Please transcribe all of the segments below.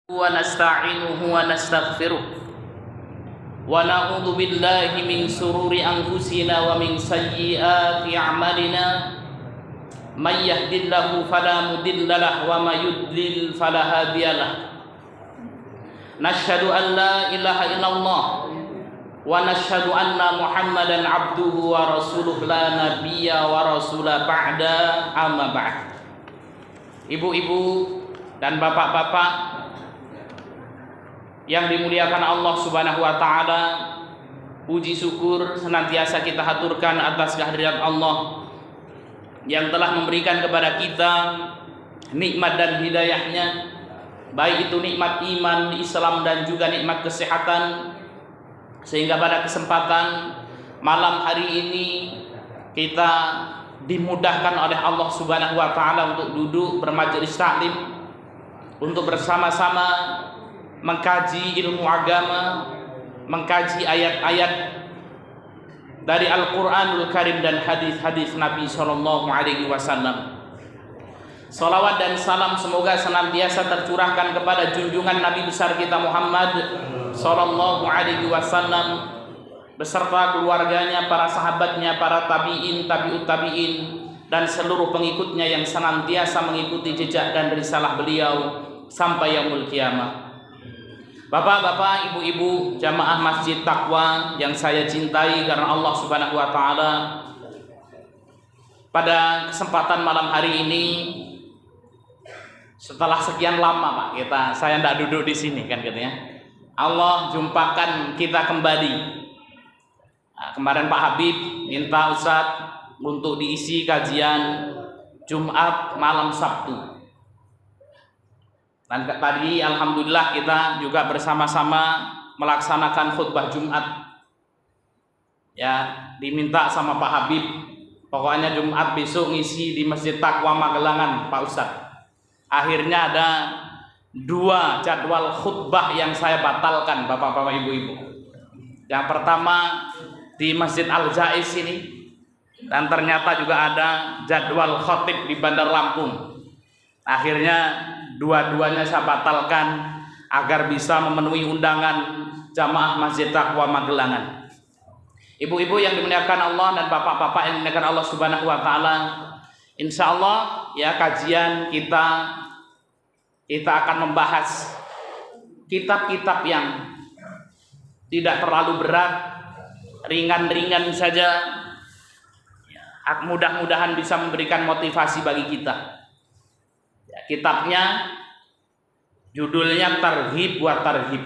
ونستعينه ونستغفره ونعوذ بالله من شرور أنفسنا ومن سيئات أعمالنا من يهد الله فلا مضل له ومن يضلل فلا هادي له نشهد أن لا إله إلا الله ونشهد أن محمدا عبده ورسوله لا نبي ورسول بعد أما بعد. Ibu-ibu dan bapak-bapak yang dimuliakan Allah Subhanahu wa taala, puji syukur senantiasa kita haturkan atas kehadiran Allah yang telah memberikan kepada kita nikmat dan hidayahnya, baik itu nikmat iman, Islam dan juga nikmat kesehatan, sehingga pada kesempatan malam hari ini kita dimudahkan oleh Allah Subhanahu wa taala untuk duduk bermajelis taklim, untuk bersama-sama mengkaji ilmu agama, mengkaji ayat-ayat dari Al-Quranul Karim dan hadis-hadis Nabi Sallallahu Alaihi Wasallam. Salawat dan salam semoga senantiasa tercurahkan kepada junjungan Nabi besar kita Muhammad Sallallahu Alaihi Wasallam beserta keluarganya, para sahabatnya, para tabi'in, tabi'ut tabi'in, dan seluruh pengikutnya yang senantiasa mengikuti jejak dan risalah beliau sampai yaumul qiyamah. Bapak-bapak, ibu-ibu, jamaah Masjid Taqwa yang saya cintai karena Allah Subhanahu wa taala, pada kesempatan malam hari ini setelah sekian lama Pak saya tidak duduk di sini kan katanya, Allah jumpakan kita kembali. Kemarin Pak Habib minta Ustadz untuk diisi kajian Jumat malam Sabtu. Dan tadi alhamdulillah kita juga bersama-sama melaksanakan khutbah Jumat. Ya, diminta sama Pak Habib, pokoknya Jumat besok ngisi di Masjid Taqwa Magelangan Pak Ustadz. Akhirnya ada 2 jadwal khutbah yang saya batalkan Bapak-bapak Ibu-ibu. Yang pertama di Masjid Al-Jais ini, dan ternyata juga ada jadwal khotib di Bandar Lampung. Akhirnya dua-duanya saya batalkan agar bisa memenuhi undangan jamaah Masjid Taqwa Magelangan. Ibu-ibu yang dimuliakan Allah dan bapak-bapak yang dimuliakan Allah Subhanahu wa taala, insya Allah ya kajian kita akan membahas kitab-kitab yang tidak terlalu berat, ringan-ringan saja. Mudah-mudahan bisa memberikan motivasi bagi kita. Kitabnya judulnya Targhib wa Tarhib.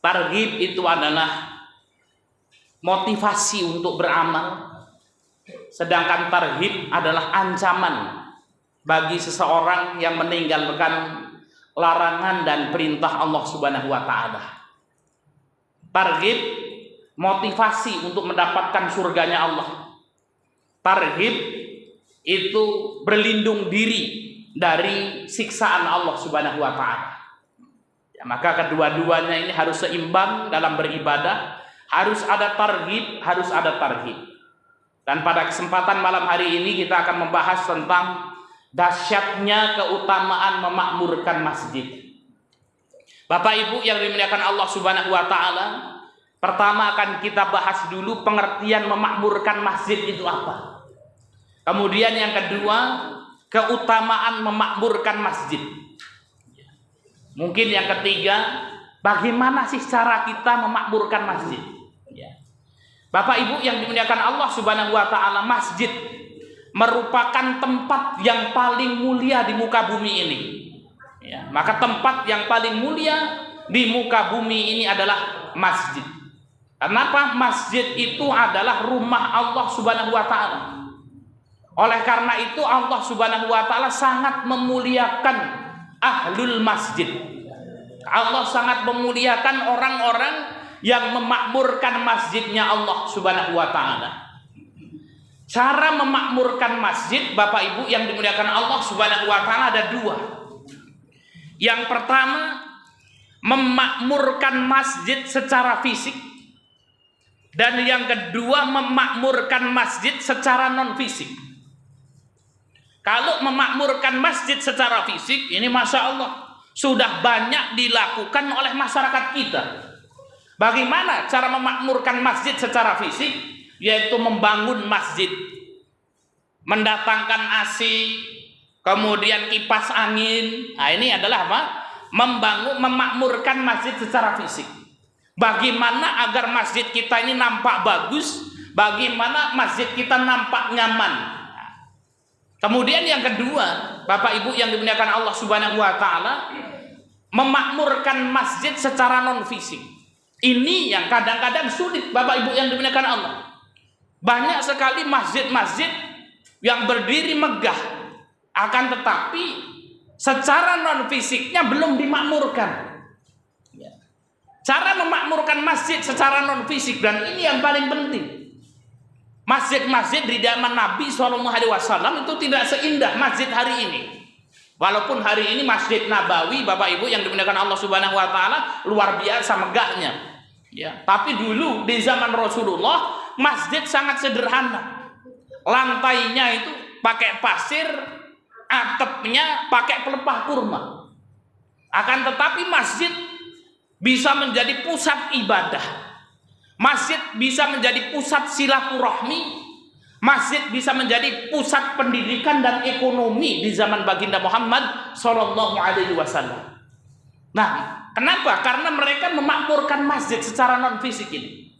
Targhib itu adalah motivasi untuk beramal, sedangkan tarhib adalah ancaman bagi seseorang yang meninggalkan larangan dan perintah Allah Subhanahu wa taala. Targhib motivasi untuk mendapatkan surganya Allah. Tarhib itu berlindung diri dari siksaan Allah Subhanahu wa taala. Ya, maka kedua-duanya ini harus seimbang dalam beribadah, harus ada targhib, harus ada tarhib. Dan pada kesempatan malam hari ini kita akan membahas tentang dahsyatnya keutamaan memakmurkan masjid. Bapak Ibu yang dimuliakan Allah Subhanahu wa taala, pertama akan kita bahas dulu pengertian memakmurkan masjid itu apa. Kemudian yang kedua, keutamaan memakmurkan masjid. Mungkin yang ketiga, bagaimana sih cara kita memakmurkan masjid? Bapak Ibu yang dimuliakan Allah Subhanahu wa taala, masjid merupakan tempat yang paling mulia di muka bumi ini. Maka tempat yang paling mulia di muka bumi ini adalah masjid. Kenapa? Masjid itu adalah rumah Allah Subhanahu wa taala. Oleh karena itu Allah Subhanahu wa taala sangat memuliakan ahlul masjid. Allah sangat memuliakan orang-orang yang memakmurkan masjidnya Allah Subhanahu wa taala. Cara memakmurkan masjid, Bapak Ibu yang dimuliakan Allah Subhanahu wa taala, ada 2. Yang pertama, memakmurkan masjid secara fisik, dan yang kedua memakmurkan masjid secara non fisik. Kalau memakmurkan masjid secara fisik, ini Masya Allah, sudah banyak dilakukan oleh masyarakat kita. Bagaimana cara memakmurkan masjid secara fisik? Yaitu membangun masjid, mendatangkan AC, kemudian kipas angin. Nah, ini adalah apa? Memakmurkan masjid secara fisik. Bagaimana agar masjid kita ini nampak bagus, bagaimana masjid kita nampak nyaman. Kemudian yang kedua, Bapak Ibu yang dimuliakan Allah Subhanahu wa taala, memakmurkan masjid secara non fisik. Ini yang kadang-kadang sulit, Bapak Ibu yang dimuliakan Allah. Banyak sekali masjid-masjid yang berdiri megah, akan tetapi secara non fisiknya belum dimakmurkan. Cara memakmurkan masjid secara non fisik, dan ini yang paling penting. Masjid-masjid di zaman Nabi SAW itu tidak seindah masjid hari ini. Walaupun hari ini Masjid Nabawi, Bapak Ibu yang dimuliakan Allah Subhanahu wa taala, luar biasa megahnya. Ya, tapi dulu di zaman Rasulullah masjid sangat sederhana. Lantainya itu pakai pasir, atapnya pakai pelepah kurma. Akan tetapi masjid bisa menjadi pusat ibadah. Masjid bisa menjadi pusat silaturahmi. Masjid bisa menjadi pusat pendidikan dan ekonomi di zaman baginda Muhammad Sallallahu Alaihi Wasallam. Nah, kenapa? Karena mereka memakmurkan masjid secara non fisik ini.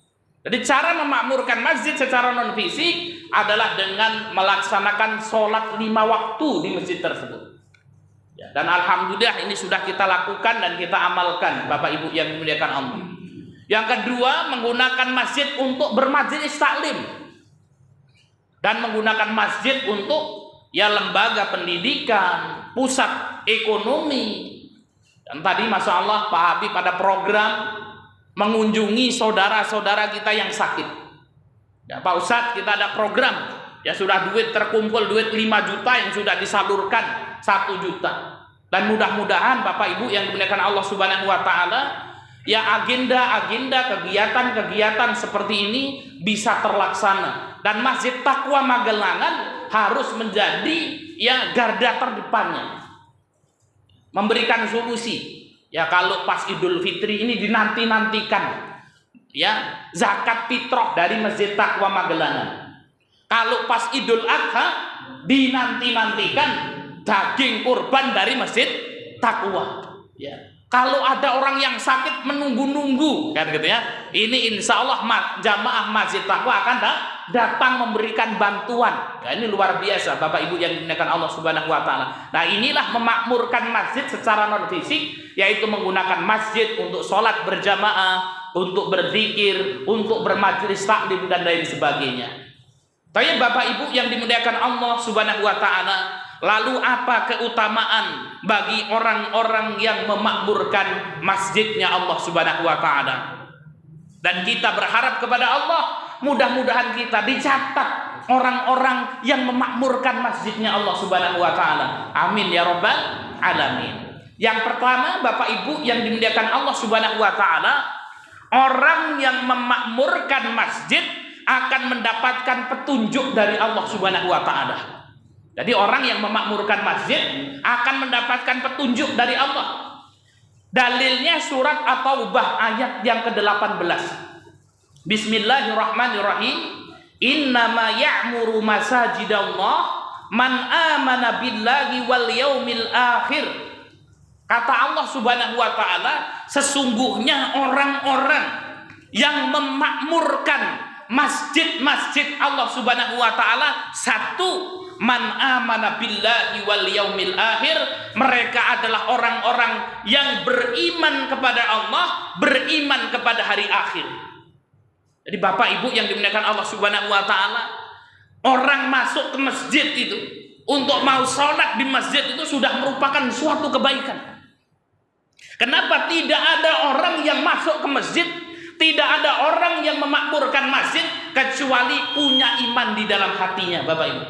Jadi cara memakmurkan masjid secara non fisik adalah dengan melaksanakan sholat 5 waktu di masjid tersebut. Ya, dan alhamdulillah ini sudah kita lakukan dan kita amalkan, Bapak Ibu yang dimuliakan Allah. Yang kedua, menggunakan masjid untuk bermajelis taklim dan menggunakan masjid untuk ya lembaga pendidikan, pusat ekonomi. Dan tadi Masya Allah Pak Habib pada program mengunjungi saudara-saudara kita yang sakit. Ya, Pak Ustadz, kita ada program, ya sudah terkumpul duit 5 juta yang sudah disalurkan 1 juta. Dan mudah-mudahan Bapak Ibu yang dimuliakan Allah Subhanahu wa taala, ya agenda-agenda kegiatan-kegiatan seperti ini bisa terlaksana, dan Masjid Taqwa Magelangan harus menjadi ya garda terdepannya, memberikan solusi. Ya, kalau pas Idul Fitri ini dinanti-nantikan ya zakat fitrah dari Masjid Taqwa Magelangan. Kalau pas Idul Adha dinanti-nantikan daging kurban dari Masjid Taqwa. Ya. Kalau ada orang yang sakit menunggu-nunggu kan gitu ya, ini insya Allah jamaah Masjid Taqwa akan datang memberikan bantuan. Ya, ini luar biasa Bapak Ibu yang dimuliakan Allah Subhanahu wa taala. Nah, inilah memakmurkan masjid secara non fisik, yaitu menggunakan masjid untuk sholat berjamaah, untuk berzikir, untuk bermajelis taklim dan lain sebagainya. Tapi Bapak Ibu yang dimuliakan Allah Subhanahu wa taala, lalu apa keutamaan bagi orang-orang yang memakmurkan masjidnya Allah Subhanahu wa taala? Dan kita berharap kepada Allah, mudah-mudahan kita dicatat orang-orang yang memakmurkan masjidnya Allah Subhanahu wa taala. Amin ya rabbal alamin. Yang pertama, Bapak Ibu yang dimuliakan Allah Subhanahu wa taala, orang yang memakmurkan masjid akan mendapatkan petunjuk dari Allah Subhanahu wa taala. Jadi orang yang memakmurkan masjid akan mendapatkan petunjuk dari Allah. Dalilnya surat At-Taubah ayat yang ke-18. Bismillahirrahmanirrahim. Innama ya'muru masajidallah man amana billahi wal yaumil akhir. Kata Allah Subhanahu wa taala, sesungguhnya orang-orang yang memakmurkan masjid-masjid Allah Subhanahu wa taala, satu, man amana billahi wal yaumil akhir, mereka adalah orang-orang yang beriman kepada Allah, beriman kepada hari akhir. Jadi Bapak Ibu yang dimuliakan Allah Subhanahu wa taala, orang masuk ke masjid itu untuk mau sholat di masjid itu sudah merupakan suatu kebaikan. Kenapa tidak ada orang yang masuk ke masjid, tidak ada orang yang memakmurkan masjid kecuali punya iman di dalam hatinya, Bapak Ibu.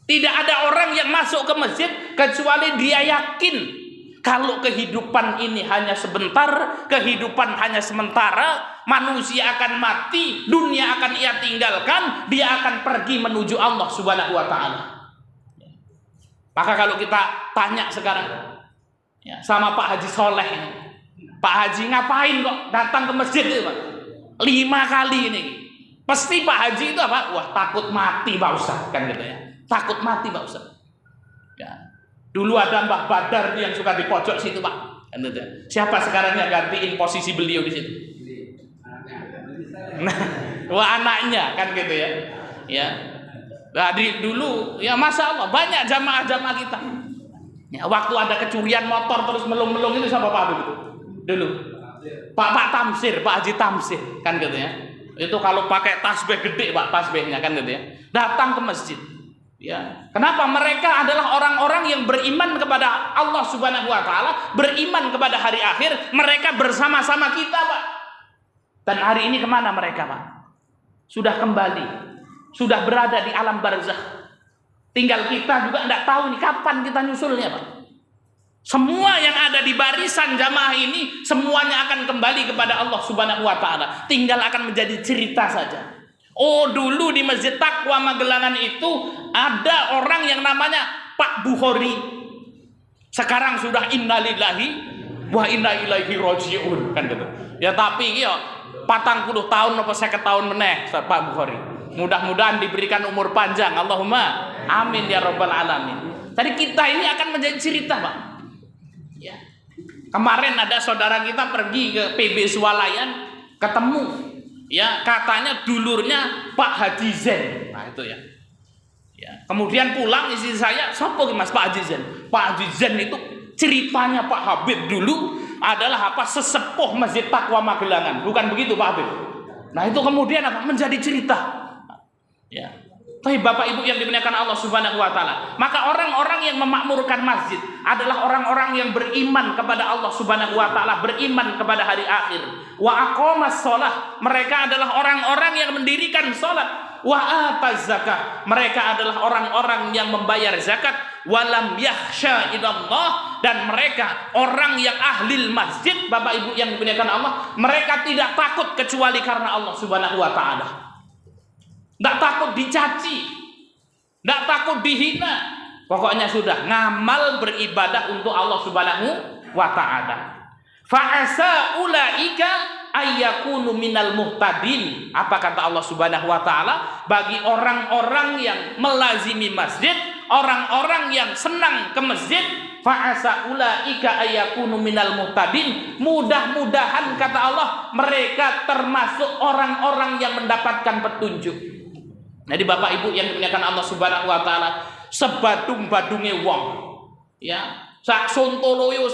Tidak ada orang yang masuk ke masjid kecuali dia yakin kalau kehidupan ini hanya sebentar, kehidupan hanya sementara, manusia akan mati, dunia akan ia tinggalkan, dia akan pergi menuju Allah Subhanahu wa taala. Maka kalau kita tanya sekarang, Ya, sama Pak Haji Soleh ini. Pak Haji ngapain kok datang ke masjid itu, Pak? 5 kali ini. Pasti Pak Haji itu apa? Wah, takut mati Pak Ustaz, kan gitu ya. Takut mati Pak Ustaz. Ya. Dulu ada Mbah Badar yang suka di pojok situ, Pak. Kan gitu ya. Siapa sekarang yang gantiin posisi beliau di situ? Nah, wah anaknya kan gitu ya. Ya. Dari dulu ya Masya Allah banyak jamaah-jamaah kita. Ya, waktu ada kecurian motor terus melung-melung itu sama Pak Habib itu dulu. Pak Tamsir, Pak Haji Tamsir kan gitu ya. Itu kalau pakai tasbih gede Pak, tasbihnya kan gitu ya. Datang ke masjid. Ya. Kenapa? Mereka adalah orang-orang yang beriman kepada Allah Subhanahu wa taala, beriman kepada hari akhir, mereka bersama-sama kita, Pak. Dan hari ini kemana mereka, Pak? Sudah kembali, sudah berada di alam barzakh. Tinggal kita juga tidak tahu nih kapan kita nyusulnya, Pak. Semua yang ada di barisan jamaah ini semuanya akan kembali kepada Allah Subhanahu wa taala. Tinggal akan menjadi cerita saja. Oh, dulu di Masjid Taqwa Magelangan itu ada orang yang namanya Pak Bukhari. Sekarang sudah innalillahi wa inna ilaihi rajiun kan gitu. Ya tapi ya 40 tahun atau 50 tahun meneh Pak Bukhari. Mudah-mudahan diberikan umur panjang. Allahumma amin ya rabbal alamin. Tadi kita ini akan menjadi cerita, Pak. Ya. Kemarin ada saudara kita pergi ke PB Swalayan, ketemu ya katanya dulurnya Pak Haji Zen. Nah itu ya. Ya. Kemudian pulang istri saya, siapa Mas Pak Haji Zen? Pak Haji Zen itu ceritanya Pak Habib dulu adalah apa? Sesepuh Masjid Taqwa Magelangan. Bukan begitu Pak Habib? Nah itu kemudian apa? Menjadi cerita. Ya. Tapi Bapak Ibu yang dimuliakan Allah Subhanahu wa taala, maka orang-orang yang memakmurkan masjid adalah orang-orang yang beriman kepada Allah Subhanahu wa taala, beriman kepada hari akhir. Wa aqamas shalah, mereka adalah orang-orang yang mendirikan salat. Wa ataz zakah, mereka adalah orang-orang yang membayar zakat. Walam yakhsha illallah, dan mereka orang yang ahli masjid, Bapak Ibu yang dimuliakan Allah, mereka tidak takut kecuali karena Allah Subhanahu wa taala. Tidak takut dicaci, tidak takut dihina, pokoknya sudah ngamal beribadah untuk Allah Subhanahu wa taala. Fa'asa ulaika ayyakunu minal muhtadin. Apa kata Allah Subhanahu wa taala? Bagi orang-orang yang melazimi masjid, orang-orang yang senang ke masjid, fa'asa ulaika ayyakunu minal muhtadin. Mudah-mudahan kata Allah mereka termasuk orang-orang yang mendapatkan petunjuk. Jadi Bapak Ibu yang dimuliakan Allah Subhanahu wa taala, sebadung-badunge wong ya, sak sontoloyo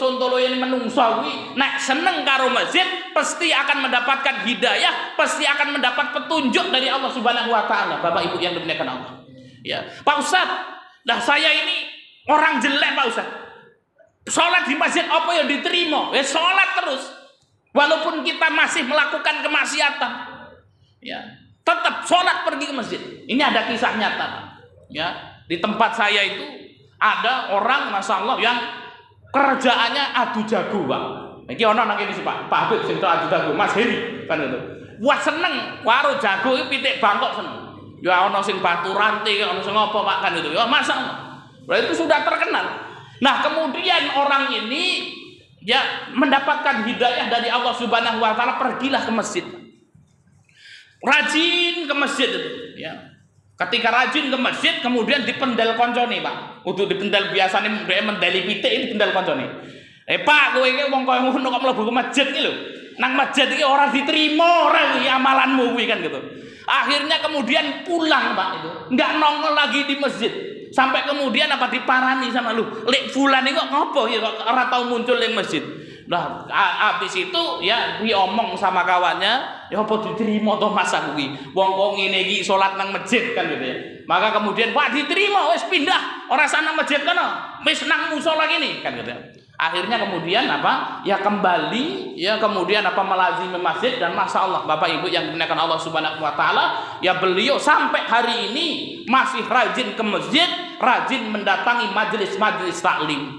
ini menungso kuwi nek seneng karo masjid pasti akan mendapatkan hidayah, pasti akan mendapat petunjuk dari Allah Subhanahu wa taala. Bapak Ibu yang dimuliakan Allah. Ya, Pak Ustaz, nah saya ini orang jelek Pak Ustaz. Salat di masjid apa yang diterima? Ya salat terus. Walaupun kita masih melakukan kemaksiatan. Ya. Tetap sholat pergi ke masjid. Ini ada kisah nyata, Pak. Ya, di tempat saya itu ada orang, Masya Allah, yang kerjaannya adu jago, Pak. Ini orang nang ini sih Pak Habib sing adu jago, Mas Heri kan itu. Wah seneng, karo jago itu pitik bangkok seneng. Ya ono sing batu rantai, ono sing apa Pak kan itu. Ya Masya Allah. Berarti itu sudah terkenal. Nah kemudian orang ini ya mendapatkan hidayah dari Allah Subhanahu wa taala, pergilah ke masjid. Rajin ke masjid itu, ya. Ketika rajin ke masjid, kemudian dipendel koncone, Pak. Untuk dipendel biasanya dia mendeli pitik ini dipendel koncone. Pak, kowe iki wong koyo ngono kok mlebu ke masjid iki lho. Nang masjid iki ora diterima ora iki amalanmu kuwi kan gitu. Akhirnya kemudian pulang, Pak itu. Enggak nongol lagi di masjid. Sampai kemudian apa diparani sama lu. Lek fulan iki kok ngopo ya kok ora tau muncul ning masjid. Nah, habis itu ya diomong sama kawannya, ya apa diterima toh masa kuwi. Wong ngene iki salat nang masjid kan gitu ya. Maka kemudian Pak diterima wis pindah, ora sana masjid kono. Wis nang musala gini kan gitu ya. Akhirnya kemudian apa? Ya kembali, ya kemudian apa melazimi masjid dan Masya Allah Bapak Ibu yang dimuliakan Allah Subhanahu wa taala, ya beliau sampai hari ini masih rajin ke masjid, rajin mendatangi majelis-majelis taklim.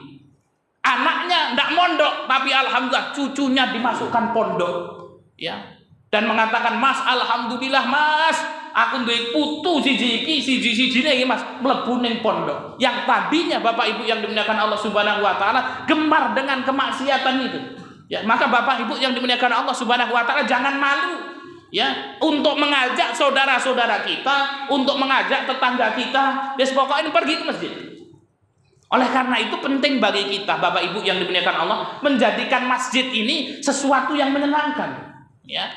Anaknya tidak mondok, tapi alhamdulillah cucunya dimasukkan pondok, ya. Dan mengatakan, Mas, alhamdulillah Mas, aku duwe putu siji-siji iki Mas mlebu ning pondok. Yang tadinya Bapak Ibu yang dimuliakan Allah Subhanahu wa taala gemar dengan kemaksiatan itu. Ya, maka Bapak Ibu yang dimuliakan Allah Subhanahu wa taala jangan malu ya untuk mengajak saudara-saudara kita, untuk mengajak tetangga kita, pokoknya pergi ke masjid. Oleh karena itu penting bagi kita Bapak Ibu yang dimuliakan Allah menjadikan masjid ini sesuatu yang menyenangkan. Ya,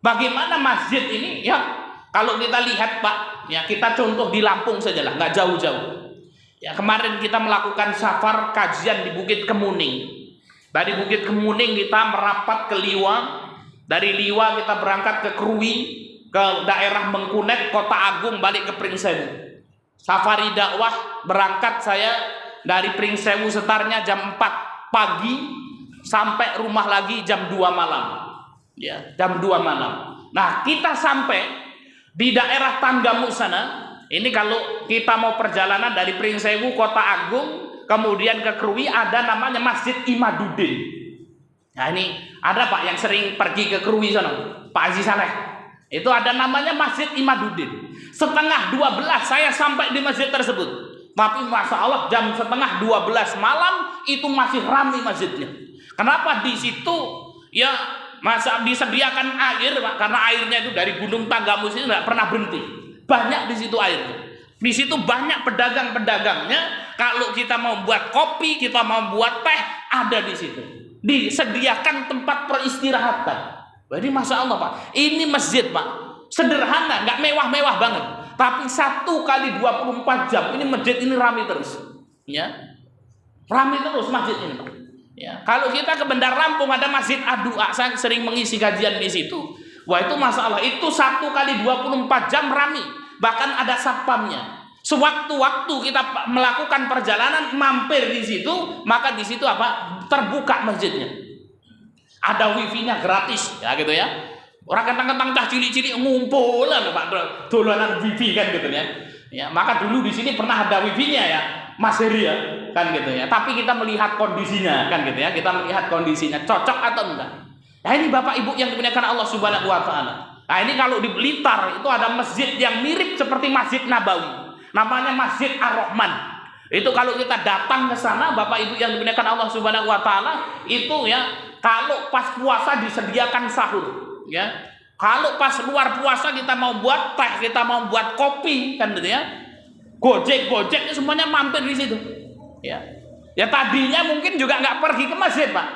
bagaimana masjid ini? Ya, kalau kita lihat Pak, ya kita contoh di Lampung sajalah, nggak jauh-jauh. Ya, kemarin kita melakukan safar kajian di Bukit Kemuning. Dari Bukit Kemuning kita merapat ke Liwa, dari Liwa kita berangkat ke Krui, ke daerah Mengkunek, Kota Agung, balik ke Pringsewu. Safari dakwah berangkat saya dari Pringsewu setarnya jam 4 pagi sampai rumah lagi jam 2 malam. Ya, jam 2 malam. Nah, kita sampai di daerah Tanggamus sana. Ini kalau kita mau perjalanan dari Pringsewu, Kota Agung, kemudian ke Krui, ada namanya Masjid Imaduddin. Nah, ini ada Pak yang sering pergi ke Krui sana, Pak Haji Saleh. Itu ada namanya Masjid Imaduddin. Setengah 12 saya sampai di masjid tersebut. Tapi Masya Allah jam setengah 12 malam itu masih ramai masjidnya. Kenapa? Di situ ya masa disediakan air Pak, karena airnya itu dari Gunung Tanggamus itu tidak pernah berhenti. Banyak di situ airnya. Di situ banyak pedagang-pedagangnya. Kalau kita mau buat kopi, kita mau buat teh, ada di situ. Disediakan tempat peristirahatan. Jadi Masya Allah Pak, ini masjid Pak, sederhana, nggak mewah-mewah banget, tapi 1 kali 24 jam ini masjid ini ramai terus, ya, ramai terus masjid ini Pak. Ya, kalau kita ke Bandar Lampung ada Masjid Adua, saya sering mengisi kajian di situ. Wah itu Masya Allah, itu 1 kali 24 jam ramai, bahkan ada satpamnya. Sewaktu-waktu kita melakukan perjalanan mampir di situ, maka di situ apa? Terbuka masjidnya. Ada wifi-nya gratis, ya gitu ya. Orang kentang-kentang cah cilik-cilik ngumpulan Pak, dolanan wifi kan gitu ya. Ya, maka dulu di sini pernah ada wifi-nya ya, Mas Heri ya, kan gitu ya. Tapi kita melihat kondisinya kan gitu ya. Kita melihat kondisinya cocok atau enggak. Nah, ini Bapak Ibu yang dimuliakan Allah Subhanahu wa taala. Nah, ini kalau di Blitar itu ada masjid yang mirip seperti Masjid Nabawi. Namanya Masjid Ar-Rahman. Itu kalau kita datang ke sana Bapak Ibu yang dimuliakan Allah Subhanahu wa taala, itu ya kalau pas puasa disediakan sahur, ya. Kalau pas luar puasa kita mau buat teh, kita mau buat kopi kan gitu ya. Gojek semuanya mampir di situ. Ya. Ya tadinya mungkin juga nggak pergi ke masjid, Pak.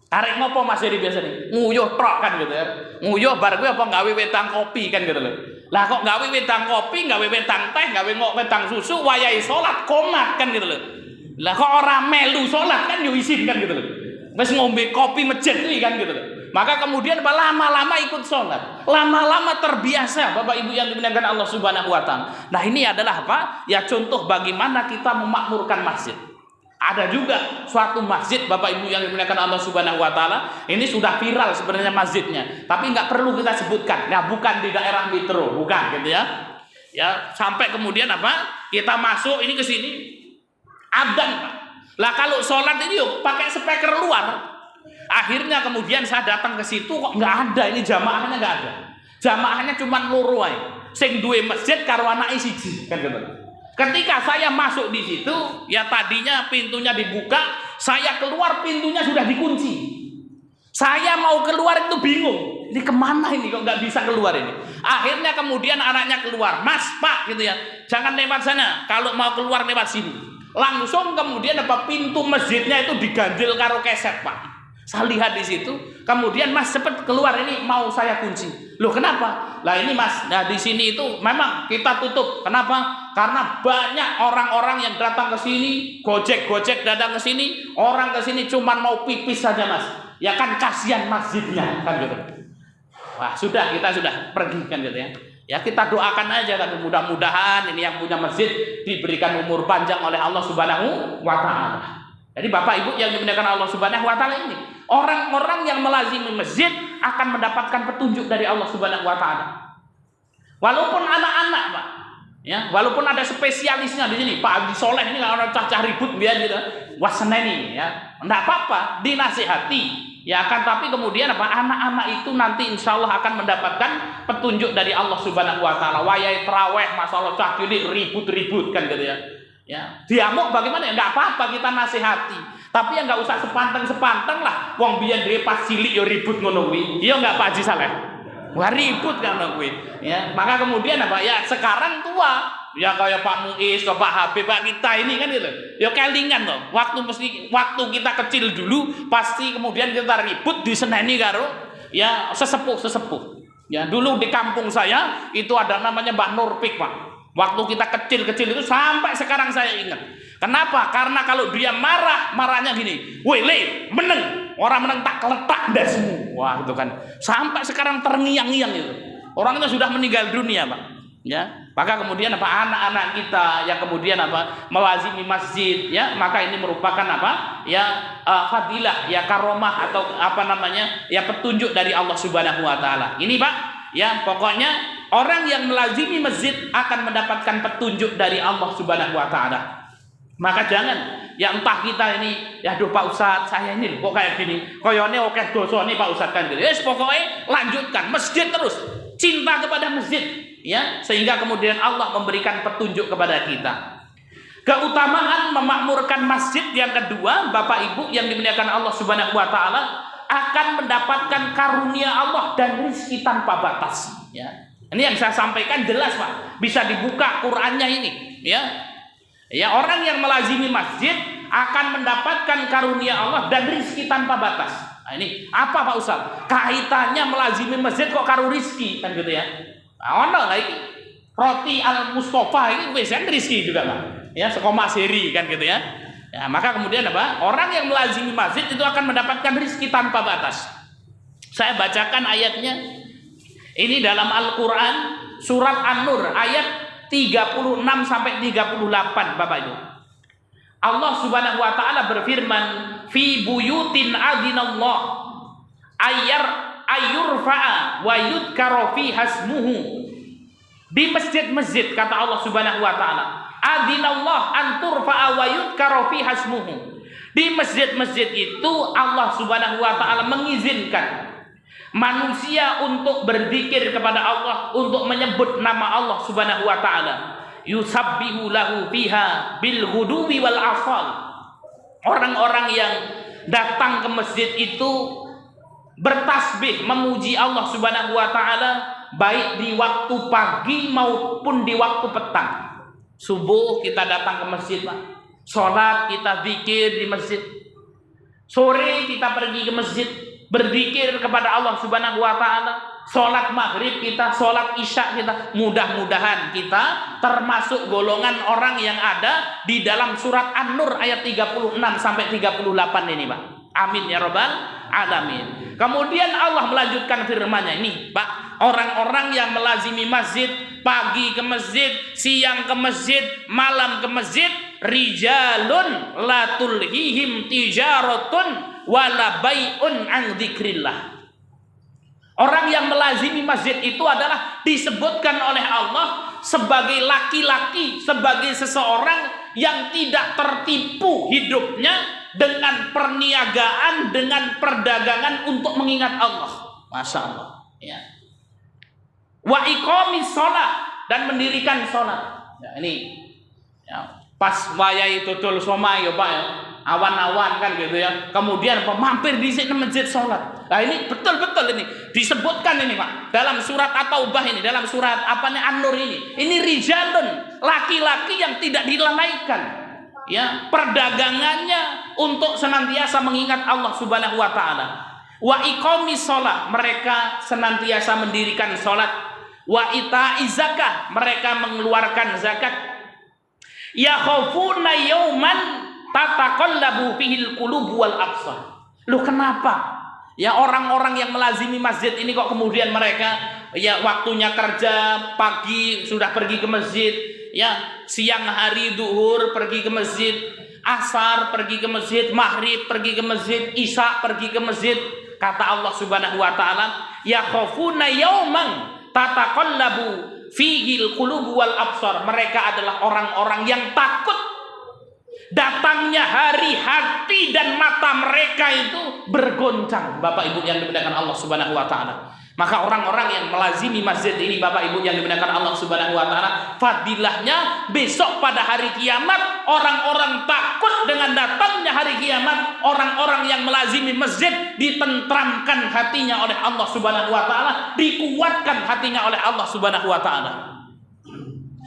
Tarik ngopo Mas Heri biasa nih? Nguyuh trok kan gitu ya. Nguyuh bar gue apa gawe wetang kopi kan gitu loh. Lah kok gawe wetang kopi, gawe wetang teh, gawe wetang susu, wayahe salat komat kan gitu loh. Lah kok ora melu salat kan yo isin kan gitu loh. Wis ngombe kopi masjid iki kan gitu loh. Maka kemudian lama-lama ikut sholat, lama-lama terbiasa Bapak Ibu yang dimuliakan Allah Subhanahu wa taala. Nah, ini adalah apa? Ya contoh bagaimana kita memakmurkan masjid. Ada juga suatu masjid Bapak Ibu yang dimuliakan Allah Subhanahu wa taala, ini sudah viral sebenarnya masjidnya, tapi nggak perlu kita sebutkan. Nah, bukan di daerah metro, bukan gitu ya. Ya, sampai kemudian apa? Kita masuk ini ke sini. Adzan, Pak. Lah kalau sholat ini yuk pakai speaker luar. Akhirnya kemudian saya datang ke situ kok nggak ada, ini jamaahnya nggak ada. Jamaahnya cuma loro ae. Sing duwe masjid karo anake siji kan gitu. Ketika saya masuk di situ, ya tadinya pintunya dibuka, saya keluar pintunya sudah dikunci. Saya mau keluar itu bingung. Ini kemana ini kok nggak bisa keluar ini? Akhirnya kemudian anaknya keluar, Mas, Pak gitu ya. Jangan lewat sana. Kalau mau keluar lewat sini. Langsung kemudian apa pintu masjidnya itu diganjil karo keset, Pak. Saya lihat di situ, kemudian Mas cepet keluar ini mau saya kunci. Loh kenapa? Lah ini Mas, nah di sini itu memang kita tutup. Kenapa? Karena banyak orang-orang yang datang ke sini, gojek datang ke sini, orang ke sini cuma mau pipis saja Mas. Ya kan kasihan masjidnya kan gitu. Wah sudah kita sudah pergi kan gitu ya. Ya kita doakan aja kan mudah-mudahan ini yang punya masjid diberikan umur panjang oleh Allah Subhanahu wa taala. Jadi Bapak Ibu yang dimuliakan Allah Subhanahu wa taala ini, orang-orang yang melazimi masjid akan mendapatkan petunjuk dari Allah Subhanahu wa taala. Walaupun anak-anak, Pak. Ya, walaupun ada spesialisnya di sini, Pak Abdi Soleh ini kalau orang cacah ribut biar gitu. Waseneni ya. Enggak apa-apa, dinasihati. Ya akan tapi kemudian apa? Anak-anak itu nanti insya Allah akan mendapatkan petunjuk dari Allah Subhanahu Wa Taala. Wayai teraweh, masalah cah cilik ribut-ribut kan gitu ya. Ya, diamuk bagaimana? Ya nggak apa-apa kita nasihati. Tapi ya nggak usah sepanteng-sepanteng lah. Wong biyen dhewe pas cilik yo ribut ngono kuwi. Iya nggak Pak Haji Saleh? Wah ribut kan kuwi. Ya, maka kemudian apa? Ya sekarang tua. Ya kayak Pak Muiz, kayak Pak Habib, Pak kita ini kan gitu. Ya kelingan toh. Waktu kita kecil dulu pasti kemudian kita ribut diseneni karo ya sesepuh. Ya dulu di kampung saya itu ada namanya Mbah Nurpik, Pak. Waktu kita kecil-kecil itu sampai sekarang saya ingat. Kenapa? Karena kalau dia marahnya gini, wele, meneng, orang meneng tak keletak dasmu. Wah itu kan sampai sekarang terngiang-ngiang itu. Orangnya sudah meninggal dunia, Pak. Ya, maka kemudian apa anak-anak kita yang kemudian apa melazimi masjid, ya maka ini merupakan apa ya fadilah, ya karomah atau apa namanya ya petunjuk dari Allah Subhanahu Wa Taala. Ini Pak, ya pokoknya orang yang melazimi masjid akan mendapatkan petunjuk dari Allah Subhanahu Wa Taala. Maka jangan ya entah kita ini ya aduh Pak Ustadz saya ini kok kayak gini koyone oke dosane Pak Ustadz kan gitu. Yes, pokoknya lanjutkan masjid terus, cinta kepada masjid ya sehingga kemudian Allah memberikan petunjuk kepada kita. Keutamaan memakmurkan masjid yang kedua, Bapak Ibu yang dimuliakan Allah Subhanahu Wa Taala, akan mendapatkan karunia Allah dan rezeki tanpa batas ya. Ini yang saya sampaikan jelas Pak, bisa dibuka Qur'annya ini ya. Ya orang yang melazimi masjid akan mendapatkan karunia Allah dan rezeki tanpa batas. Nah, ini apa Pak Ustaz? Kaitannya melazimi masjid kok karo rezeki kan gitu ya. Nah, ono lagi roti Al Mustafa ini wis kan rezeki juga Pak. Ya sekoma seri kan gitu ya. Ya maka kemudian apa? Orang yang melazimi masjid itu akan mendapatkan rezeki tanpa batas. Saya bacakan ayatnya. Ini dalam Al-Qur'an surat An-Nur ayat 36 sampai 38 Bapak Ibu. Allah Subhanahu Wa Taala berfirman, "Fi buyutin adinallah ayurfa'a wa yudkara fi hasmuhu." Di masjid-masjid kata Allah Subhanahu Wa Taala, adinallah an turfa'a wa yudkara fi hasmuhu. Di masjid-masjid itu Allah Subhanahu Wa Taala mengizinkan manusia untuk berzikir kepada Allah, untuk menyebut nama Allah Subhanahu Wa Taala. Yusabbihu lahu fiha bil ghuduwi wal asal. Orang-orang yang datang ke masjid itu bertasbih memuji Allah Subhanahu Wa Taala baik di waktu pagi maupun di waktu petang. Subuh kita datang ke masjid, Pak. Salat kita zikir di masjid. Sore kita pergi ke masjid berzikir kepada Allah Subhanahu Wa Taala. Salat maghrib kita, salat isya kita. Mudah-mudahan kita termasuk golongan orang yang ada di dalam surat An-Nur ayat 36 sampai 38 ini, Pak. Amin ya rabbal alamin. Kemudian Allah melanjutkan firman-Nya ini, Pak. Orang-orang yang melazimi masjid, pagi ke masjid, siang ke masjid, malam ke masjid, rijalun la tulhihim tijaratun wala bai'un an dzikrillah. Orang yang melazimi masjid itu adalah disebutkan oleh Allah sebagai laki-laki, sebagai seseorang yang tidak tertipu hidupnya dengan perniagaan, dengan perdagangan untuk mengingat Allah. Masya Allah ya. Wa iqamis shalah, dan mendirikan sholat ya, ini ya, pas wayai tutul somai ya Pak ya, awan-awan kan gitu ya, kemudian mampir di sini masjid sholat. Nah ini betul-betul ini disebutkan ini Pak dalam surat At-Taubah ini, dalam surat apanya An-Nur ini rijalun, laki-laki yang tidak dilalaikan ya perdagangannya untuk senantiasa mengingat Allah Subhanahu Wa Taala. Wa iqamis shalah, mereka senantiasa mendirikan sholat. Wa ita'iz zakah, mereka mengeluarkan zakat. Ya khafuna yauman tataqallabu fihil qulub wal absar. Loh kenapa? Ya orang-orang yang melazimi masjid ini kok kemudian mereka ya waktunya kerja pagi sudah pergi ke masjid, ya siang hari duhur pergi ke masjid, asar pergi ke masjid, maghrib pergi ke masjid, isya pergi ke masjid. Kata Allah Subhanahu Wa Taala, ya khafuna yauman tataqallabu fihil qulub wal absar. Mereka adalah orang-orang yang takut Datangnya hari, hati dan mata mereka itu bergoncang, Bapak Ibu yang dimuliakan Allah Subhanahu wa taala. Maka orang-orang yang melazimi masjid ini, Bapak Ibu yang dimuliakan Allah Subhanahu wa taala, fadilahnya besok pada hari kiamat orang-orang takut dengan datangnya hari kiamat. Orang-orang yang melazimi masjid ditentramkan hatinya oleh Allah Subhanahu wa taala, dikuatkan hatinya oleh Allah Subhanahu wa taala.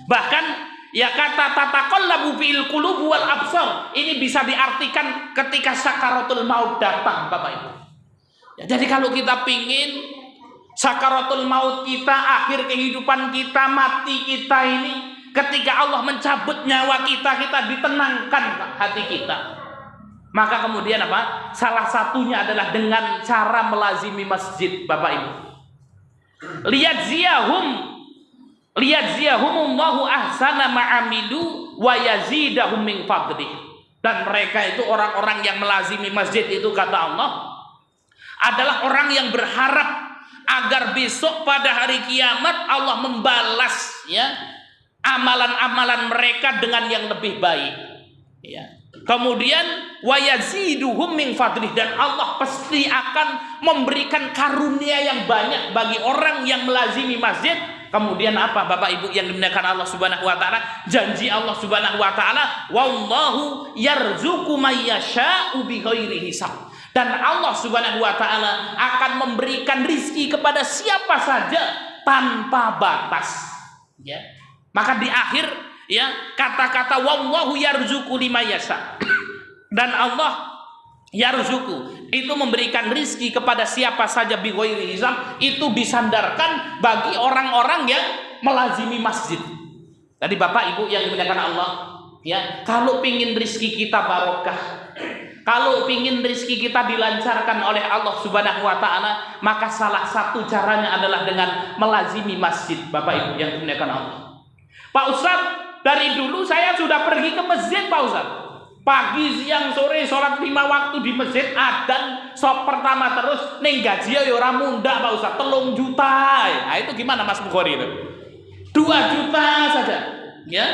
Bahkan ya kata tataqallabu fil qulub wal absar ini bisa diartikan ketika sakaratul maut datang, Bapak Ibu. Ya, jadi kalau kita pingin sakaratul maut kita, akhir kehidupan kita, mati kita ini, ketika Allah mencabut nyawa kita, kita ditenangkan hati kita. Maka kemudian apa? Salah satunya adalah dengan cara melazimi masjid, Bapak Ibu. Liyajziyahumullahu ahsana ma'amilu wa yazidahum min fadlih. Dan mereka itu orang-orang yang melazimi masjid itu, kata Allah, adalah orang yang berharap agar besok pada hari kiamat Allah membalas ya amalan-amalan mereka dengan yang lebih baik. Ya. Kemudian wa yaziduhum min fadlih, dan Allah pasti akan memberikan karunia yang banyak bagi orang yang melazimi masjid. Kemudian apa, Bapak Ibu yang dimuliakan Allah Subhanahu wa taala? Janji Allah Subhanahu wa taala, wallahu yarzuqu may yasha'u bighairi hisab. Dan Allah Subhanahu wa taala akan memberikan rizki kepada siapa saja tanpa batas. Ya. Maka di akhir ya kata-kata wallahu yarzuqu liman yasha. Dan Allah yarzuqu itu memberikan rizki kepada siapa saja bighairi hisab, itu disandarkan bagi orang-orang yang melazimi masjid. Tadi Bapak Ibu yang dimuliakan Allah, ya, kalau pingin rizki kita barokah, kalau pingin rizki kita dilancarkan oleh Allah Subhanahu wa taala, maka salah satu caranya adalah dengan melazimi masjid, Bapak Ibu yang dimuliakan Allah. Pak Ustadz, dari dulu saya sudah pergi ke masjid, Pak Ustadz. Pagi, siang, sore, sholat 5 waktu di masjid, adzan sop pertama terus, ning gaji ya ora mundak, Pak Ustadz, 3 juta. Nah, itu gimana Mas Bukhari itu? 2 juta saja, ya.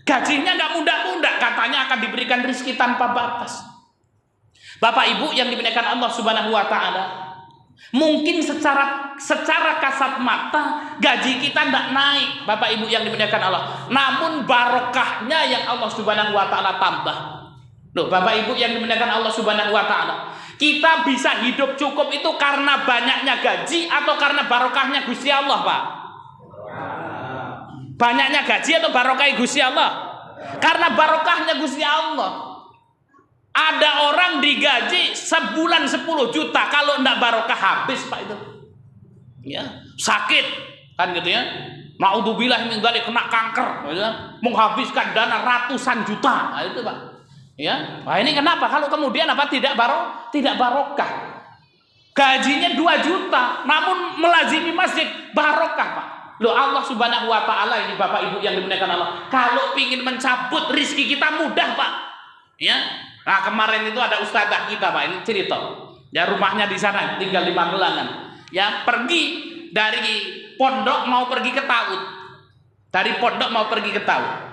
Gajinya nggak mundak-mundak, katanya akan diberikan rezeki tanpa batas. Bapak Ibu yang dimuliakan Allah Subhanahu wa taala, mungkin secara kasat mata gaji kita tidak naik, Bapak Ibu yang dimuliakan Allah, namun barokahnya yang Allah Subhanahu wa taala tambah. Loh, Bapak Ibu yang dimuliakan Allah Subhanahu wa taala, kita bisa hidup cukup itu karena banyaknya gaji atau karena barokahnya Gusti Allah, Pak? Banyaknya gaji atau barokah Gusti Allah? Karena barokahnya Gusti Allah. Ada orang digaji sebulan 10 juta, kalau enggak barokah habis, Pak, itu. Ya, sakit kan gitu ya. Naudzubillah min dzalik, kena kanker, ya, menghabiskan dana ratusan juta. Nah, itu, Pak. Ya. Nah, ini kenapa? Kalau kemudian apa tidak barokah. Gajinya 2 juta, namun melazimi masjid barokah, Pak. Loh, Allah Subhanahu wa taala ini, Bapak Ibu yang dimuliakan Allah, kalau ingin mencabut rizki kita mudah, Pak. Ya. Nah, kemarin itu ada ustazah kita, Pak, ini cerita. Ya, rumahnya di sana, tinggal di Magelangan. Ya, pergi dari pondok mau pergi ke Taut. Dari pondok mau pergi ke Taut.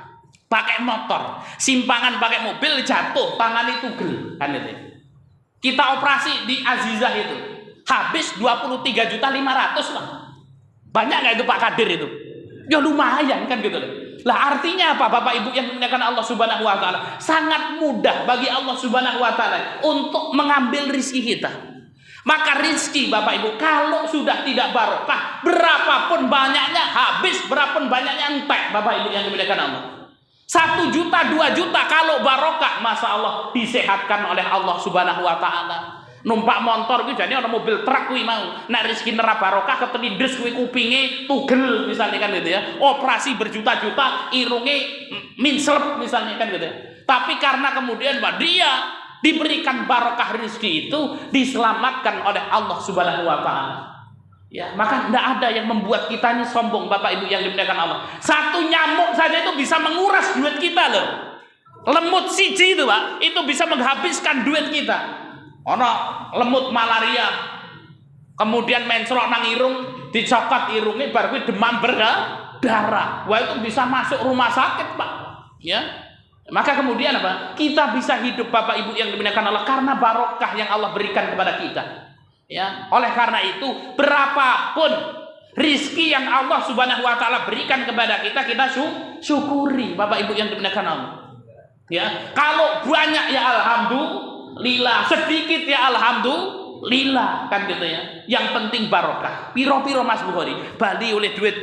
Pakai motor, simpangan pakai mobil, jatuh, tangan itu tugel, kan itu. Kita operasi di Azizah itu. Habis 23.500.000 lah. Banyak nggak itu Pak Kadir itu? Ya lumayan kan gitu. Lah artinya apa, Bapak Ibu yang dimuliakan Allah Subhanahu wa taala? Sangat mudah bagi Allah Subhanahu wa taala untuk mengambil rizki kita. Maka rizki, Bapak Ibu, kalau sudah tidak barokah, berapapun banyaknya habis, berapapun banyaknya entek, Bapak Ibu yang dimuliakan Allah. 1 juta, 2 juta, kalau barokah, Masya Allah, disehatkan oleh Allah Subhanahu wa taala. Numpak motor itu jadi orang mobil truk kuwi mau. Nek rezeki nera barokah ketelindes kuwi kupinge tugel misalnya kan gitu ya. Operasi berjuta-juta, irunge minslep misalnya kan gitu ya. Tapi karena kemudian Pak, dia diberikan barokah rezeki itu, diselamatkan oleh Allah Subhanahu wa taala. Ya, maka tidak ada yang membuat kita ini sombong, Bapak Ibu yang dimuliakan Allah. Satu nyamuk saja itu bisa menguras duit kita loh. Lemut siji itu, Pak, itu bisa menghabiskan duit kita. Ono lemut malaria, kemudian mencrok nang irung, dicokot irungnya, baru demam berdarah. Wah, itu bisa masuk rumah sakit, Pak. Ya, Maka kemudian apa? Kita bisa hidup Bapak Ibu yang dimuliakan Allah karena barokah yang Allah berikan kepada kita. Ya, oleh karena itu berapapun rizki yang Allah Subhanahu wa taala berikan kepada kita, kita syukuri Bapak Ibu yang dimuliakan Allah. Ya, kalau banyak ya alhamdulillah, sedikit ya alhamdulillah, kan gitu ya. Yang penting barokah. Piro-piro Mas Bukhari, Bali oleh duit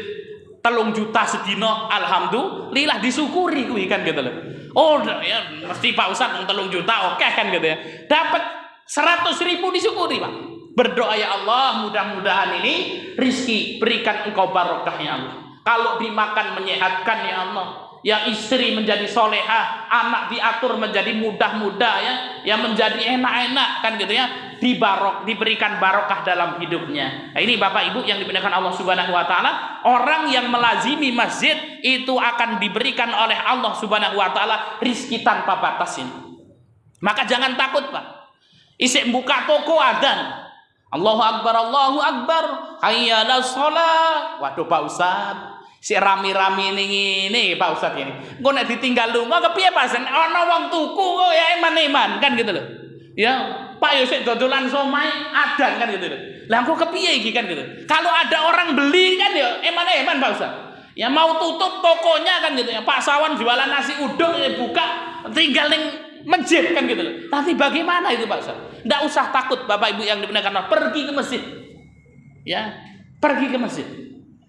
3 juta sedino, alhamdulillah disyukuri kuwi kan gitu loh. Oh ya mesti Pak Ustadz 3 juta oke kan gitu ya. Dapat 100.000 disyukuri Pak. Berdoa ya Allah mudah-mudahan ini rizki berikan engkau barokah ya Allah. Kalau dimakan menyehatkan ya Allah. Ya istri menjadi soleha, anak diatur menjadi mudah-mudah ya menjadi enak-enak kan gitu ya. Diberikan barokah dalam hidupnya. Nah, ini Bapak Ibu yang dimuliakan Allah Subhanahu wa taala, orang yang melazimi masjid itu akan diberikan oleh Allah Subhanahu wa taala rizki tanpa batas ini. Maka jangan takut Pak. Isik buka toko adzan. Allahu Akbar, hayya 'alas shalah. Waduh Pak Ustaz, si rami-rami ini Pak Ustaz ini. Engko nek ditinggal lunga kepiye Pak? Ana wong tuku kok ya eman-eman kan gitu loh. Ya, Pak yo sik dodolan somai adan kan gitu loh. Lah engko kepiye iki kan gitu. Kalau ada orang beli kan ya eman-eman Pak Ustaz. Ya mau tutup tokonya kan gitu ya. Pak Sawan jualan nasi uduk ya buka tinggal ning masjid kan gitu loh. Tapi bagaimana itu Pak Ustaz? Tidak usah takut Bapak Ibu yang dimuliakan Allah, pergi ke masjid. Ya, pergi ke masjid.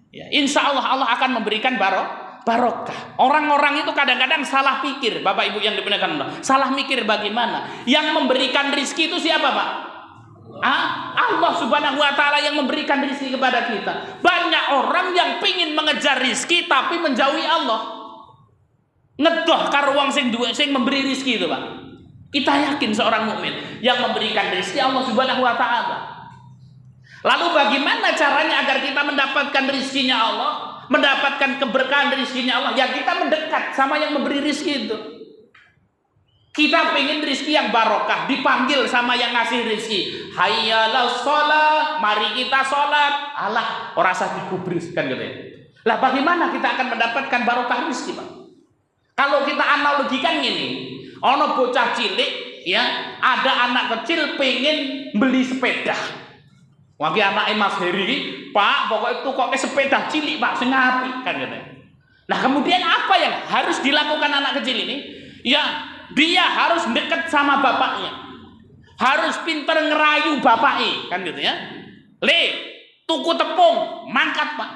Ya, insya Allah Allah akan memberikan barokah. Orang-orang itu kadang-kadang salah pikir Bapak Ibu yang dimuliakan Allah. Salah mikir bagaimana? Yang memberikan rizki itu siapa Pak? Allah Subhanahu wa taala yang memberikan rizki kepada kita. Banyak orang yang pingin mengejar rizki tapi menjauhi Allah. Ngedoh karo wong sing duwe sing memberi rizki itu Pak. Kita yakin seorang mukmin yang memberikan rizki Allah Subhanahu wa taala. Lalu bagaimana caranya agar kita mendapatkan rizkinya Allah, mendapatkan keberkahan rizkinya Allah? Ya kita mendekat sama yang memberi rizki itu. Kita pengen rizki yang barokah, dipanggil sama yang ngasih rizki. Hayya 'alas shalah, mari kita sholat. Alah, ora usah digubris kan gitu ya. Lah bagaimana kita akan mendapatkan barokah rizki Pak? Kalau kita analogikan gini, ono bocah cilik ya, ada anak kecil pengen beli sepeda. Wah, anaknya Mas Heri, Pak, pokoknya tukoknya sepeda cilik Pak, sing apik kan gitu. Nah, kemudian apa yang harus dilakukan anak kecil ini? Ya, dia harus dekat sama bapaknya. Harus pinter ngerayu bapaknya, kan gitu ya. Tuku tepung, mangkat Pak.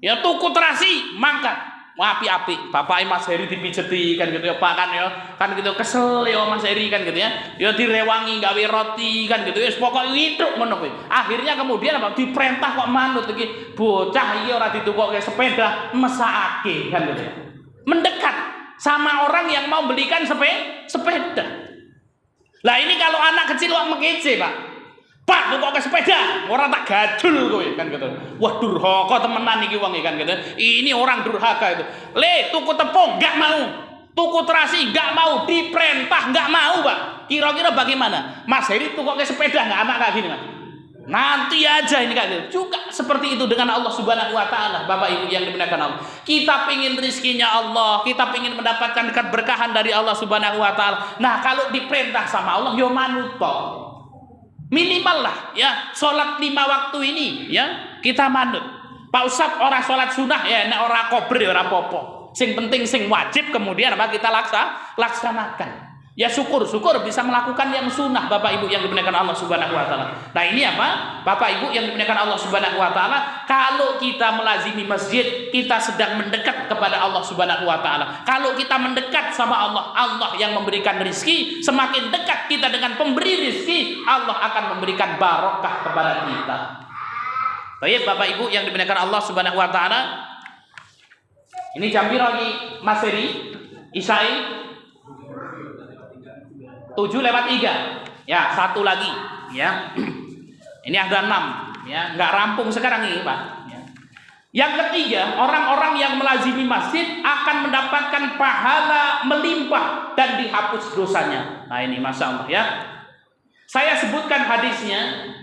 Ya, tuku terasi, mangkat. Wah, api-api, Bapak Mas Heri dipijeti kan gitu ya Pak kan ya. Kan gitu kesel ya Mas Heri kan gitu ya. Ya direwangi gawe roti kan gitu ya. Pokoke hidup ngono kuwi. Akhirnya kemudian apa diperintah kok manut iki bocah iki ora ditukokke sepeda, mesakake kan gitu ya. Mendekat sama orang yang mau belikan sepeda. Lah ini kalau anak kecil kok mengece Pak. Pak, tukokke sepeda, orang tak gajul kowe kan gitu. Wah, durhaka temenan iki wong kan gitu. Ini orang durhaka itu. Tuku tepung enggak mau. Tuku terasi enggak mau, diperintah enggak mau, Pak. Kira-kira bagaimana? Mas Heri tukokke sepeda enggak anak kayak gini, Mas? Nanti aja ini kayak gitu. Juga seperti itu dengan Allah Subhanahu wa taala, Bapak Ibu yang dimuliakan Allah. Kita pengin rizkinya Allah, kita pengin mendapatkan keberkahan dari Allah Subhanahu wa taala. Nah, kalau diperintah sama Allah, yo manut toh. Minimal lah ya sholat 5 waktu ini ya kita manut. Pak Ustadz orang sholat sunnah ya nek ora kober ya ora popo. Sing penting sing wajib kemudian apa kita laksanakan. Ya syukur bisa melakukan yang sunnah Bapak Ibu yang dimuliakan Allah Subhanahu wa taala. Nah, ini apa? Bapak Ibu yang dimuliakan Allah Subhanahu wa taala, kalau kita melazimi masjid, kita sedang mendekat kepada Allah Subhanahu wa taala. Kalau kita mendekat sama Allah, Allah yang memberikan rizki, semakin dekat kita dengan pemberi rizki, Allah akan memberikan barokah kepada kita. Baik Bapak Ibu yang dimuliakan Allah Subhanahu wa taala. Ini jam piro iki Mas Heri? Isai 7:03 ya, satu lagi ya. Ini ada 6 ya, nggak rampung sekarang ini Pak ya. Yang ketiga, orang-orang yang melazimi masjid akan mendapatkan pahala melimpah dan dihapus dosanya. Nah ini Masya Allah ya. Saya sebutkan hadisnya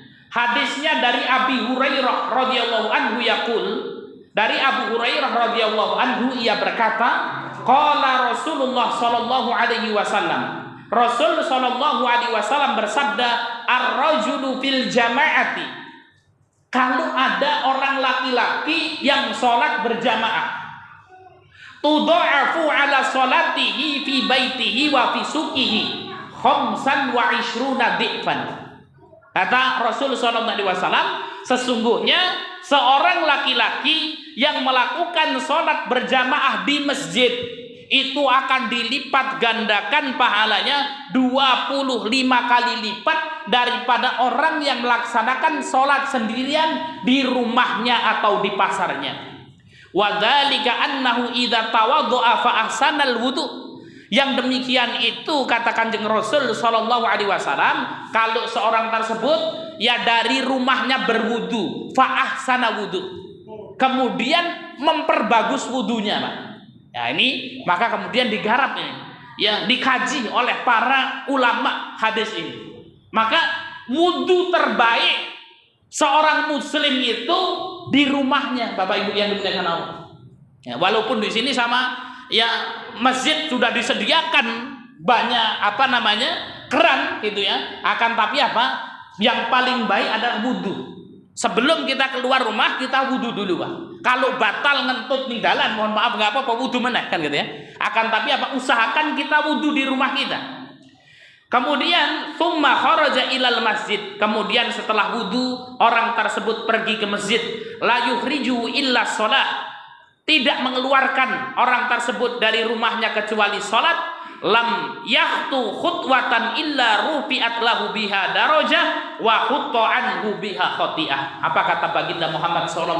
dari Abi Hurairah radhiyallahu anhu yaqul. Dari Abu Hurairah radhiyallahu anhu ia berkata, Qala Rasulullah sallallahu alaihi wasallam. Rasul sallallahu alaihi wasallam bersabda, ar-rajulu fil jama'ati. Kalau ada orang laki-laki yang sholat berjamaah, tudha'afu ala sholatihi fi baitihi wa fi suqihi khamsan wa ishruna di'fan. Kata Rasul sallallahu alaihi wasallam, sesungguhnya seorang laki-laki yang melakukan sholat berjamaah di masjid itu akan dilipat gandakan pahalanya 25 kali lipat daripada orang yang melaksanakan sholat sendirian di rumahnya atau di pasarnya. Wa dzalika annahu idza tawaddu'a fa ahsanal wudu. Yang demikian itu kata Kanjeng Rasul sallallahu alaihi wasallam, kalau seorang tersebut ya dari rumahnya berwudu, fa ahsana wudu, kemudian memperbagus wudunya, Pak. Ya ini maka kemudian digarap ini, ya dikaji oleh para ulama hadis ini. Maka wudu terbaik seorang muslim itu di rumahnya, Bapak Ibu yang dimuliakan Allah. Ya, walaupun di sini sama ya masjid sudah disediakan banyak keran gitu ya. Akan tapi yang paling baik adalah wudu. Sebelum kita keluar rumah kita wudu dulu, Pak. Kalau batal ngentut ning dalan, mohon maaf nggak apa-apa wudu meneh kan gitu ya. Akan tapi usahakan kita wudu di rumah kita. Kemudian tsumma kharaja ilal masjid. Kemudian setelah wudu orang tersebut pergi ke masjid, la yukhriju illa shalah. Tidak mengeluarkan orang tersebut dari rumahnya kecuali salat. Lam yahtu khutwatan illa rufi'at lahu biha darajah wa khutta anhu biha khati'ah. Apa kata baginda Muhammad SAW?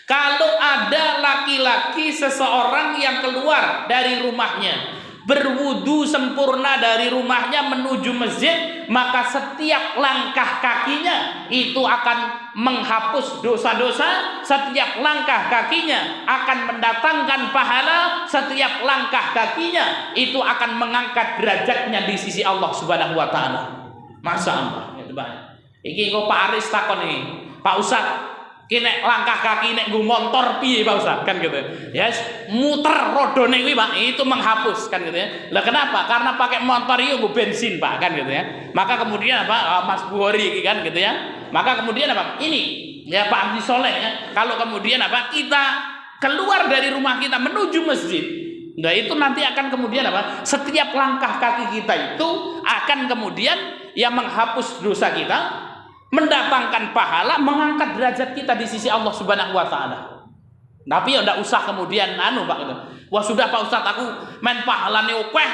Kalau ada laki-laki seseorang yang keluar dari rumahnya, berwudu sempurna dari rumahnya menuju masjid, maka setiap langkah kakinya itu akan menghapus dosa-dosa, setiap langkah kakinya akan mendatangkan pahala, setiap langkah kakinya itu akan mengangkat derajatnya di sisi Allah Subhanahu wa taala. Masya Allah, itu banyak. Iki kok Pak Aris takon nih, Pak Ustadz, kene langkah kaki nek nggo motor piye Pak Ustaz kan gitu. Ya, muter rodone kuwi Pak, itu menghapus kan gitu ya. Lah kenapa? Karena pakai motor itu nggo bensin Pak kan gitu ya. Maka kemudian Mas Buhori kan gitu ya. Maka kemudian ini ya Pak Abdi Soleh ya. Kalau kemudian kita keluar dari rumah kita menuju masjid, nah itu nanti akan kemudian setiap langkah kaki kita itu akan kemudian yang menghapus dosa kita, mendatangkan pahala, mengangkat derajat kita di sisi Allah Subhanahu wa taala. Tapi ya ndak usah kemudian Pak gitu. Wah sudah Pak Ustaz, aku main pahalane akeh,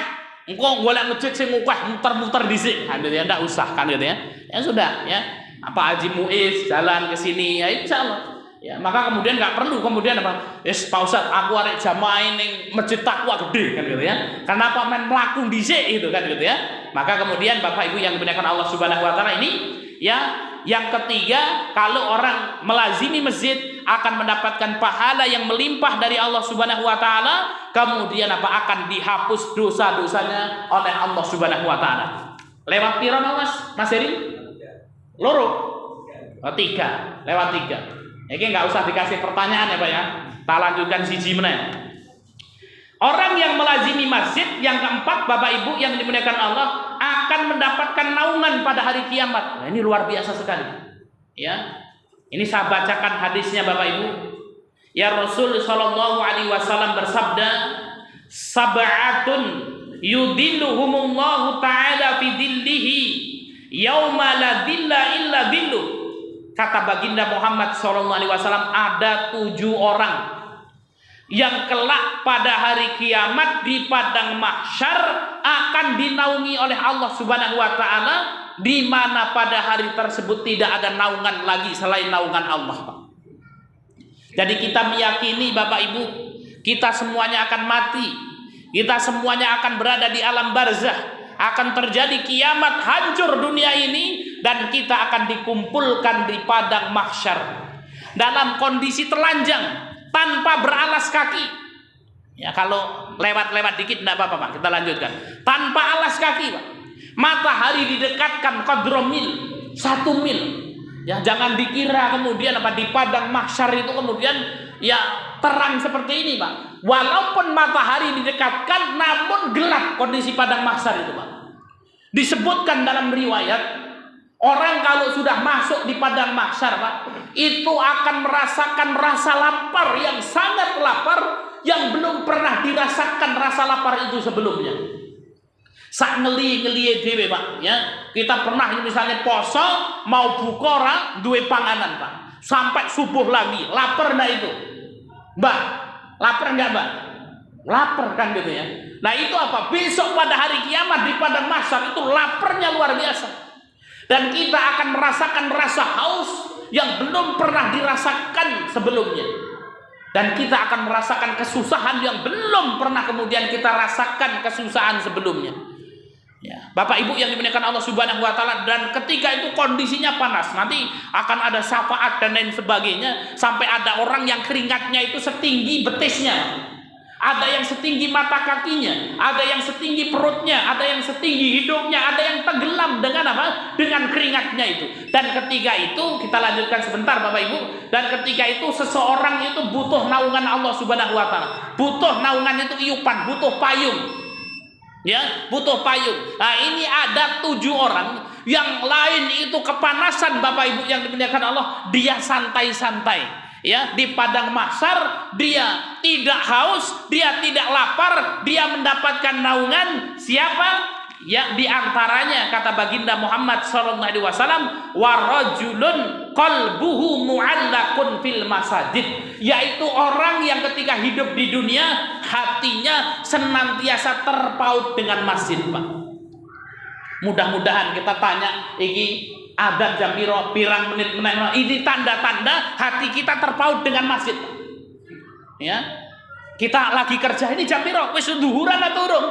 engko golek masjid sing akeh muter-muter dhisik. Gitu ya, ndak usah kan gitu ya. Ya sudah ya. Apa Haji Muiz jalan ke sini ya insyaallah. Ya, maka kemudian nggak perlu kemudian Pak Ustaz, aku arek jamaah ning masjid takwa gede kan gitu ya. Kenapa main mlaku dhisik gitu kan gitu ya. Maka kemudian Bapak Ibu yang dimuliakan Allah Subhanahu wa taala ini ya, yang ketiga, kalau orang melazimi masjid akan mendapatkan pahala yang melimpah dari Allah Subhanahu wa taala, kemudian akan dihapus dosa-dosanya oleh Allah Subhanahu wa taala. Lewat pira Mas Heri? Loro. Oh, 3. Lewat 3. Ini nggak usah dikasih pertanyaan ya Pak ya. Tak lanjutkan siji meneh. Orang yang melazimi masjid yang keempat, Bapak Ibu yang dimuliakan Allah, akan mendapatkan naungan pada hari kiamat. Nah, ini luar biasa sekali. Ya. Ini saya bacakan hadisnya Bapak Ibu. Ya Rasul sallallahu alaihi wasallam bersabda, "Sab'atun yudilluhumullahu ta'ala fi dhillihi yauma la dhilla illa dhilluh." Kata baginda Muhammad sallallahu alaihi wasallam, ada 7 orang yang kelak pada hari kiamat di padang mahsyar akan dinaungi oleh Allah Subhanahu wa taala, di mana pada hari tersebut tidak ada naungan lagi selain naungan Allah. Jadi kita meyakini Bapak Ibu, kita semuanya akan mati. Kita semuanya akan berada di alam barzah, akan terjadi kiamat, hancur dunia ini, dan kita akan dikumpulkan di padang mahsyar dalam kondisi telanjang, tanpa beralas kaki. Ya kalau lewat-lewat dikit tidak apa-apa Pak, kita lanjutkan. Tanpa alas kaki Pak. Matahari didekatkan qadra mil, 1 mil. Ya, jangan dikira kemudian apa di padang mahsyar itu kemudian ya terang seperti ini, Pak. Walaupun matahari didekatkan namun gelap kondisi padang mahsyar itu, Pak. Disebutkan dalam riwayat, orang kalau sudah masuk di padang mahsyar, Pak, itu akan merasakan rasa lapar yang sangat lapar yang belum pernah dirasakan rasa lapar itu sebelumnya. Sak ngeli dhewe, Pak, ya. Kita pernah misalnya poso mau buka ora duwe panganan, Pak. Sampai subuh lagi, lapar enggak itu? Mbak, lapar enggak, Mbak? Lapar kan gitu ya. Nah, itu apa? Besok pada hari kiamat di padang mahsyar itu laparnya luar biasa. Dan kita akan merasakan rasa haus yang belum pernah dirasakan sebelumnya. Dan kita akan merasakan kesusahan yang belum pernah kemudian kita rasakan kesusahan sebelumnya. Ya, Bapak Ibu yang dimuliakan Allah Subhanahu wa taala, dan ketika itu kondisinya panas, nanti akan ada syafaat dan lain sebagainya, sampai ada orang yang keringatnya itu setinggi betisnya. Ada yang setinggi mata kakinya, ada yang setinggi perutnya, ada yang setinggi hidungnya, ada yang tenggelam dengan apa? Dengan keringatnya itu. Dan ketika itu kita lanjutkan sebentar Bapak Ibu, dan ketika itu seseorang itu butuh naungan Allah Subhanahu wa taala. Butuh naungan itu iupan, butuh payung. Ya, butuh payung. Nah, ini ada 7 orang yang lain itu kepanasan Bapak Ibu yang dimuliakan Allah, dia santai-santai. Ya, di padang mahsyar dia tidak haus, dia tidak lapar, dia mendapatkan naungan siapa? Ya, di antaranya kata baginda Muhammad sallallahu alaihi wasallam, warajulun qalbuhu mu'allaqun fil masajid, yaitu orang yang ketika hidup di dunia hatinya senantiasa terpaut dengan masjid, Pak. Mudah-mudahan kita tanya iki adat jam piro, pirang menit menit, ini tanda-tanda hati kita terpaut dengan masjid. Ya, kita lagi kerja ini jam piro, wis duhuran atau urung?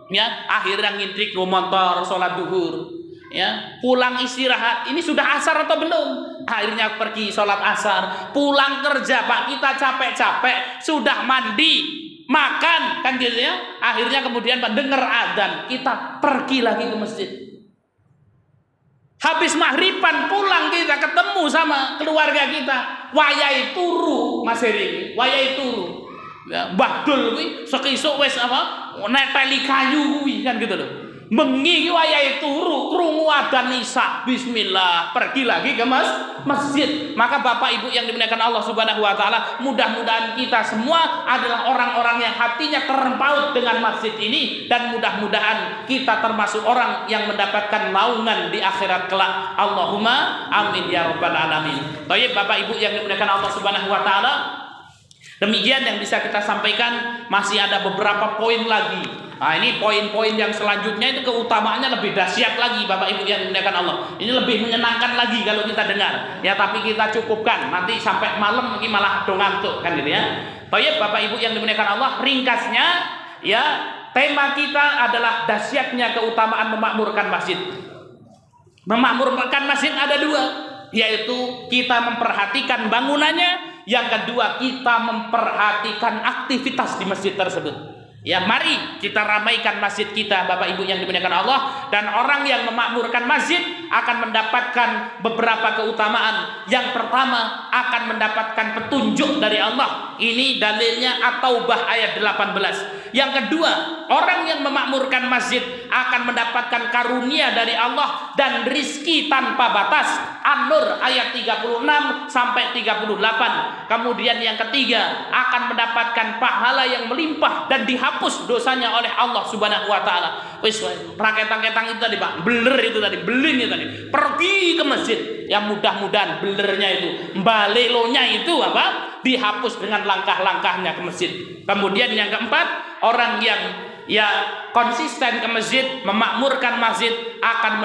Ya, akhirnya ngintrik motor sholat duhur. Ya, pulang istirahat, ini sudah asar atau belum? Akhirnya pergi sholat asar. Pulang kerja, Pak, kita capek-capek, sudah mandi, makan, kan gitu ya. Akhirnya kemudian Pak dengar adzan, kita pergi lagi ke masjid. Habis maghriban pulang kita ketemu sama keluarga kita, wayai turu Mas Heri, wayai turu. Ya, Mbah Dul kuwi sekisuk wis apa neteli kayu kuwi kan gitu loh. Bengi ki wayahe turu krungu adzan isya, bismillah, pergi lagi ke masjid. Maka Bapak Ibu yang dimuliakan Allah Subhanahu wa taala, mudah-mudahan kita semua adalah orang-orang yang hatinya terpaut dengan masjid ini, dan mudah-mudahan kita termasuk orang yang mendapatkan naungan di akhirat kelak. Allahumma amin ya rabbal alamin. Baik Bapak Ibu yang dimuliakan Allah Subhanahu wa taala, demikian yang bisa kita sampaikan. Masih ada beberapa poin lagi. Nah, ini poin-poin yang selanjutnya itu keutamaannya lebih dahsyat lagi Bapak Ibu yang dimuliakan Allah. Ini lebih menyenangkan lagi kalau kita dengar. Ya, tapi kita cukupkan. Nanti sampai malam mungkin malah do ngantuk kan gitu ya. Baik Bapak Ibu yang dimuliakan Allah, ringkasnya ya, tema kita adalah dahsyatnya keutamaan memakmurkan masjid. Memakmurkan masjid ada 2, yaitu kita memperhatikan bangunannya, yang kedua kita memperhatikan aktivitas di masjid tersebut. Ya, mari kita ramaikan masjid kita Bapak Ibu yang dimuliakan Allah, dan orang yang memakmurkan masjid akan mendapatkan beberapa keutamaan. Yang pertama, akan mendapatkan petunjuk dari Allah. Ini dalilnya At-Taubah ayat 18. Yang kedua, orang yang memakmurkan masjid akan mendapatkan karunia dari Allah dan rizki tanpa batas. An-Nur ayat 36 sampai 38. Kemudian yang ketiga, akan mendapatkan pahala yang melimpah dan dihapus dosanya oleh Allah Subhanahu wa taala. Wis raketang-ketang itu tadi Pak, beler itu tadi, belin itu tadi. Pergi ke masjid. Ya, mudah-mudahan belernya itu, balelonya itu apa? Dihapus dengan langkah-langkahnya ke masjid. Kemudian yang keempat, orang yang ya konsisten ke masjid, memakmurkan masjid, akan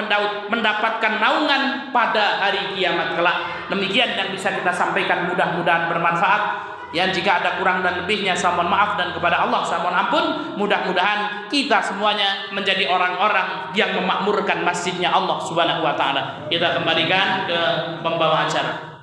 mendapatkan naungan pada hari kiamat kelak. Demikian yang bisa kita sampaikan, mudah-mudahan bermanfaat. Yang jika ada kurang dan lebihnya saya mohon maaf, dan kepada Allah saya mohon ampun. Mudah-mudahan kita semuanya menjadi orang-orang yang memakmurkan masjidnya Allah Subhanahu wa taala. Kita kembalikan ke pembawa acara.